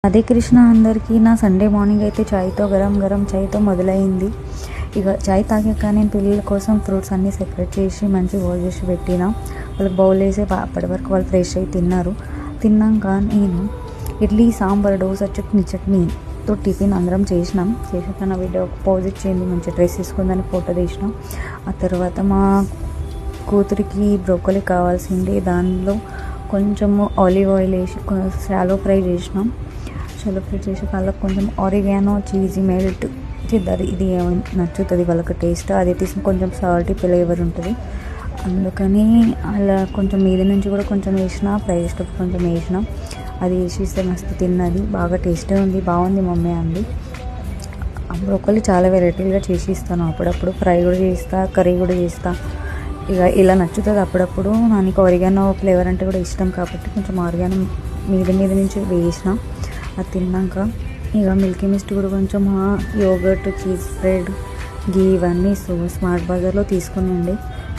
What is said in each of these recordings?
అదే కృష్ణ అందరికీ నా సండే మార్నింగ్ అయితే చాయ్తో గరం గరం చాయ్తో మొదలైంది. ఇక చాయ్ తాగాక నేను పిల్లల కోసం ఫ్రూట్స్ అన్నీ సెపరేట్ చేసి మంచిగా వాష్ చేసి పెట్టిన. వాళ్ళకి బౌల్ వేసి అప్పటి వరకు వాళ్ళు ఫ్రెష్ అయ్యి తిన్నారు. తిన్నాక నేను ఇడ్లీ సాంబార్ దోశ చట్నీతో టిఫిన్ అందరం చేసాక నా వీడియో ఒక పాజ్ ఇచ్చింది. మంచి డ్రెస్ తీసుకుందని ఫోటో తీసినాం. ఆ తర్వాత మా కూతురికి బ్రోకలీ కావాల్సింది, దానిలో కొంచెము ఆలివ్ ఆయిల్ వేసి షాలో ఫ్రై చేసినాం. షాలో ఫ్రై చేసి వాళ్ళకి కొంచెం ఆరిగానో చీజీ మెల్ట్ చేద్దారు, ఇది నచ్చుతుంది వాళ్ళకి టేస్ట్. అది తీసుకుని కొంచెం సాల్టీ ఫ్లేవర్ ఉంటుంది, అందుకని అలా కొంచెం మీద నుంచి కూడా కొంచెం వేసిన, ఫ్రై చేసేటప్పుడు కొంచెం వేసిన. అది వేసిస్తే మస్తు తిన్నది, బాగా టేస్టీ ఉంది, బాగుంది మమ్మీ అంది. బ్రోకలీ చాలా వెరైటీలుగా చేసి ఇస్తాను, అప్పుడప్పుడు ఫ్రై కూడా చేస్తా, కర్రీ కూడా చేస్తా. ఇక ఇలా నచ్చుతుంది అప్పుడప్పుడు. నాకు ఆరిగానో ఫ్లేవర్ అంటే కూడా ఇష్టం కాబట్టి కొంచెం ఆరిగానో మీద నుంచి వేసిన. అది తిన్నాక ఇక మిల్కీ మిస్ట్ కూడా కొంచెం యోగర్ట్, చీజ్ స్ప్రెడ్, గీ ఇవన్నీ స్మార్ట్ బజార్లో తీసుకునండి.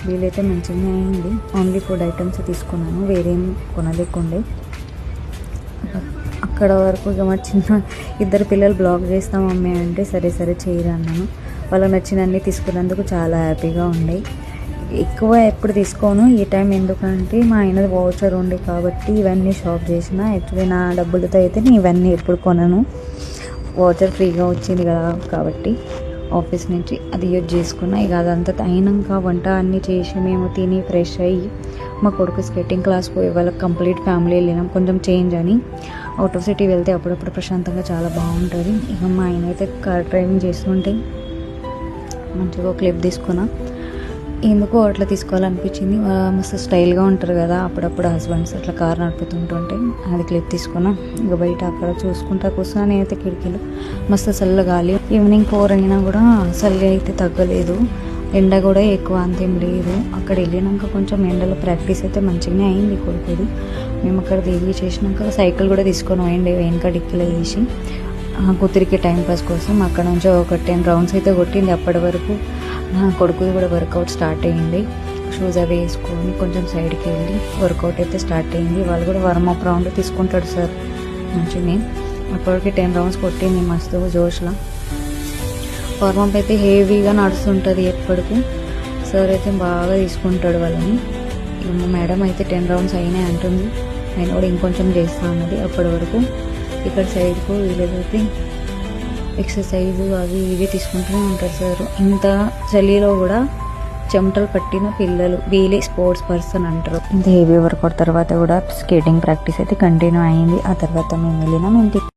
వీలైతే మంచిగానే అయింది. ఓన్లీ ఫుడ్ ఐటమ్స్ తీసుకున్నాను, వేరేం కొనలేకుండే. అక్కడ వరకు ఇక మా ఇద్దరు పిల్లలు బ్లాగ్ చేస్తాం మమ్మీ అంటే సరే చేయరా అన్నాను. వాళ్ళకి నచ్చినన్నీ తీసుకున్నందుకు చాలా హ్యాపీగా ఉండే. ఎక్కువ ఎప్పుడు తీసుకోను ఈ టైం, ఎందుకంటే మా ఆయనది వౌచర్ ఉండే కాబట్టి ఇవన్నీ షాప్ చేసిన. యాక్చువల్లీ నా డబ్బులతో అయితే నేను ఇవన్నీ ఎప్పుడు కొనను, వౌచర్ ఫ్రీగా వచ్చింది కదా కాబట్టి ఆఫీస్ నుంచి అది యూజ్ చేసుకున్నా. ఇక అదంతా అయినాక వంట అన్నీ చేసి మేము తిని ఫ్రెష్ అయ్యి మా కొడుకు స్కేటింగ్ క్లాస్ పోయి వాళ్ళకి కంప్లీట్ ఫ్యామిలీ వెళ్ళినాం. కొంచెం చేంజ్ అని అవుట్ ఆఫ్ సిటీ వెళ్తే అప్పుడప్పుడు ప్రశాంతంగా చాలా బాగుంటుంది. ఇక మా ఆయన అయితే కార్ డ్రైవింగ్ చేస్తుంటే మంచిగా క్లిప్ తీసుకున్నా. ఎందుకో అట్లా తీసుకోవాలనిపించింది, మస్తు స్టైల్గా ఉంటారు కదా అప్పుడప్పుడు హస్బెండ్స్ అట్లా కార్ నడుపుతుంటుంటే, అది క్లిప్ తీసుకున్నా. ఇక బయట అక్కడ చూసుకుంటా కూర్చున్నా. నేనైతే కిటికీలు మస్తు చల్ల గాలి. ఈవినింగ్ 4 అయినా కూడా చలి అయితే తగ్గలేదు, ఎండ కూడా ఎక్కువ అంతేం లేదు. అక్కడ వెళ్ళినాక కొంచెం ఎండలో ప్రాక్టీస్ అయితే మంచిగానే అయింది కొడుకుది. మేము అక్కడ దిగి చేసినాక సైకిల్ కూడా తీసుకొని పోయిండే వెనక డిక్కీలో వేసి కూతురికి టైంపాస్ కోసం. అక్కడ నుంచి ఒక 10 రౌండ్స్ అయితే కొట్టింది. అప్పటి వరకు నా కొడుకుది కూడా వర్కౌట్ స్టార్ట్ అయ్యింది. షూస్ అవి వేసుకొని కొంచెం సైడ్కి వెళ్ళి వర్కౌట్ అయితే స్టార్ట్ అయ్యింది. వాళ్ళు కూడా వార్మప్ రౌండ్ తీసుకుంటాడు సార్ మంచిగా. అప్పటికి 10 రౌండ్స్ కొట్టింది మస్తు జోష్లో. వార్మప్ అయితే హెవీగా నడుస్తుంటుంది ఎప్పటికీ. సార్ అయితే బాగా తీసుకుంటాడు వాళ్ళని. మా మేడం అయితే 10 రౌండ్స్ అయినాయి అంటుంది, ఆయన కూడా ఇంకొంచెం చేస్తా అన్నది. అప్పటి వరకు ఇక్కడ సైడ్కు వీళ్ళైతే ఎక్సర్సైజు అవి ఇవి తీసుకుంటూనే ఉంటారు సార్. ఇంత చలిలో కూడా చెమటలు పట్టిన పిల్లలు వీలే స్పోర్ట్స్ పర్సన్ అంటారు. ఇంత హెవీ వర్కౌట్ తర్వాత కూడా స్కేటింగ్ ప్రాక్టీస్ అయితే కంటిన్యూ అయింది. ఆ తర్వాత మేము వెళ్ళినాం ఇంటికి.